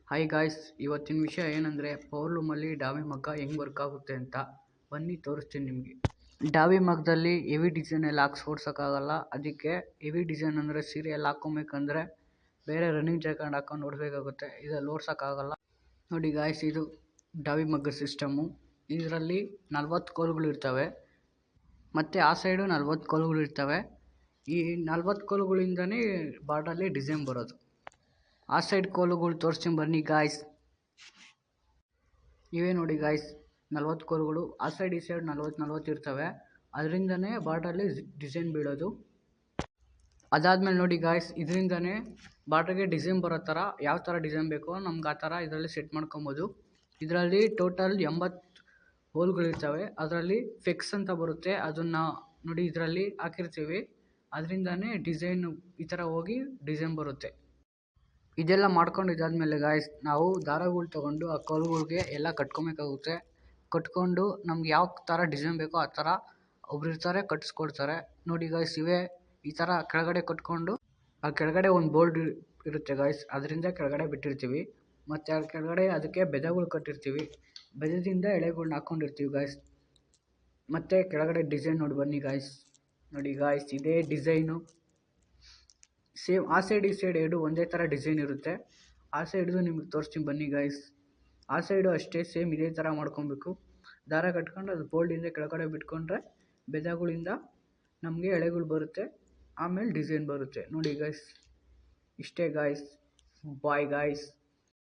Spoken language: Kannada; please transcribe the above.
ಹಾಯ್ ಗಾಯ್ಸ್, ಇವತ್ತಿನ ವಿಷಯ ಏನಂದರೆ ಪವರ್ ಲೂಮಲ್ಲಿ ಡಾವಿ ಮಗ್ಗ ಹೆಂಗೆ ವರ್ಕ್ ಆಗುತ್ತೆ ಅಂತ ಬನ್ನಿ ತೋರಿಸ್ತೀನಿ ನಿಮಗೆ. ಡಾವಿ ಮಗ್ಗದಲ್ಲಿ ಹೆವಿ ಡಿಸೈನ್ ಎಲ್ಲ ಹಾಕ್ಸಿ ಓಡ್ಸೋಕ್ಕಾಗಲ್ಲ. ಅದಕ್ಕೆ ಹೆವಿ ಡಿಸೈನ್ ಅಂದರೆ ಸೀರೆ ಎಲ್ಲ ಹಾಕ್ಕೊಬೇಕಂದ್ರೆ ಬೇರೆ ರನ್ನಿಂಗ್ ಜಾಕೆಟ್ ಹಾಕೊಂಡು ಓಡಿಸ್ಬೇಕಾಗುತ್ತೆ. ಇದರಲ್ಲಿ ಓಡ್ಸೋಕ್ಕಾಗಲ್ಲ. ನೋಡಿ ಗಾಯ್ಸ್, ಇದು ಡಾವಿ ಮಗ್ಗ ಸಿಸ್ಟಮು. ಇದರಲ್ಲಿ 40 ಕೋಲುಗಳು ಇರ್ತವೆ ಮತ್ತು ಆ ಸೈಡು 40 ಕೋಲುಗಳು ಇರ್ತವೆ. ಈ 40 ಕೋಲುಗಳಿಂದನೇ ಬಾರ್ಡರಲ್ಲಿ ಡಿಸೈನ್ ಬರೋದು. ಆ ಸೈಡ್ ಕೋಲುಗಳು ತೋರಿಸ್ತೀನಿ ಬನ್ನಿ ಗಾಯ್ಸ್. ಇವೇ ನೋಡಿ ಗಾಯ್ಸ್, 40 ಕೋಲುಗಳು. ಆ ಸೈಡ್ ಈ ಸೈಡ್ 40 ಇರ್ತವೆ. ಅದರಿಂದನೇ ಬಾರ್ಡ್ರಲ್ಲಿ ಡಿಸೈನ್ ಬೀಳೋದು. ಅದಾದಮೇಲೆ ನೋಡಿ ಗಾಯ್ಸ್, ಇದರಿಂದನೇ ಬಾರ್ಡ್ರಿಗೆ ಡಿಸೈನ್ ಬರೋ ಥರ ಯಾವ ಥರ ಡಿಸೈನ್ ಬೇಕೋ ನಮ್ಗೆ ಆ ಥರ ಇದರಲ್ಲಿ ಸೆಟ್ ಮಾಡ್ಕೊಬೋದು. ಇದರಲ್ಲಿ ಟೋಟಲ್ 80 ಹೋಲ್ಗಳಿರ್ತವೆ. ಅದರಲ್ಲಿ ಫಿಕ್ಸ್ ಅಂತ ಬರುತ್ತೆ, ಅದನ್ನು ನೋಡಿ ಇದರಲ್ಲಿ ಹಾಕಿರ್ತೀವಿ. ಅದರಿಂದನೇ ಡಿಸೈನು ಈ ಥರ ಹೋಗಿ ಡಿಸೈನ್ ಬರುತ್ತೆ. ಇದೆಲ್ಲ ಮಾಡ್ಕೊಂಡು ಇದಾದಮೇಲೆ ಗಾಯ್ಸ್, ನಾವು ದಾರಗಳು ತೊಗೊಂಡು ಆ ಕೋಲುಗಳಿಗೆ ಎಲ್ಲ ಕಟ್ಕೊಬೇಕಾಗುತ್ತೆ. ಕಟ್ಕೊಂಡು ನಮ್ಗೆ ಯಾವ ಥರ ಡಿಸೈನ್ ಬೇಕೋ ಆ ಥರ ಒಬ್ರು ಇರ್ತಾರೆ, ಕಟ್ಟಿಸ್ಕೊಡ್ತಾರೆ. ನೋಡಿ ಗಾಯ್ಸ್, ಇವೇ ಈ ಥರ ಕೆಳಗಡೆ ಕಟ್ಕೊಂಡು ಆ ಕೆಳಗಡೆ ಒಂದು ಬೋಲ್ಡ್ ಇರುತ್ತೆ ಗಾಯ್ಸ್, ಅದರಿಂದ ಕೆಳಗಡೆ ಬಿಟ್ಟಿರ್ತೀವಿ. ಮತ್ತು ಆ ಕೆಳಗಡೆ ಅದಕ್ಕೆ ಬೆದಗಳು ಕಟ್ಟಿರ್ತೀವಿ. ಬೆದದಿಂದ ಎಳೆಗಳ್ನ ಹಾಕ್ಕೊಂಡಿರ್ತೀವಿ ಗಾಯ್ಸ್. ಮತ್ತು ಕೆಳಗಡೆ ಡಿಸೈನ್ ನೋಡಿ ಬನ್ನಿ ಗಾಯ್ಸ್. ನೋಡಿ ಗಾಯ್ಸ್, ಇದೇ ಡಿಸೈನು ಸೇಮ್ ಆ ಸೈಡ್ ಈ ಸೈಡ್ ಎರಡು ಒಂದೇ ಥರ ಡಿಸೈನ್ ಇರುತ್ತೆ. ಆ ಸೈಡ್ದು ನಿಮಗೆ ತೋರಿಸ್ತೀನಿ ಬನ್ನಿ ಗಾಯ್ಸ್. ಆ ಸೈಡು ಅಷ್ಟೇ ಸೇಮ್ ಇದೇ ಥರ ಮಾಡ್ಕೊಬೇಕು. ದಾರ ಕಟ್ಕೊಂಡು ಅದು ಬೋಲ್ಡಿಂದ ಕೆಳಗಡೆ ಬಿಟ್ಕೊಂಡ್ರೆ ಬೆದಗಳಿಂದ ನಮಗೆ ಎಳೆಗಳು ಬರುತ್ತೆ. ಆಮೇಲೆ ಡಿಸೈನ್ ಬರುತ್ತೆ. ನೋಡಿ ಗಾಯ್ಸ್, ಇಷ್ಟೇ ಗಾಯ್ಸ್. Bye guys.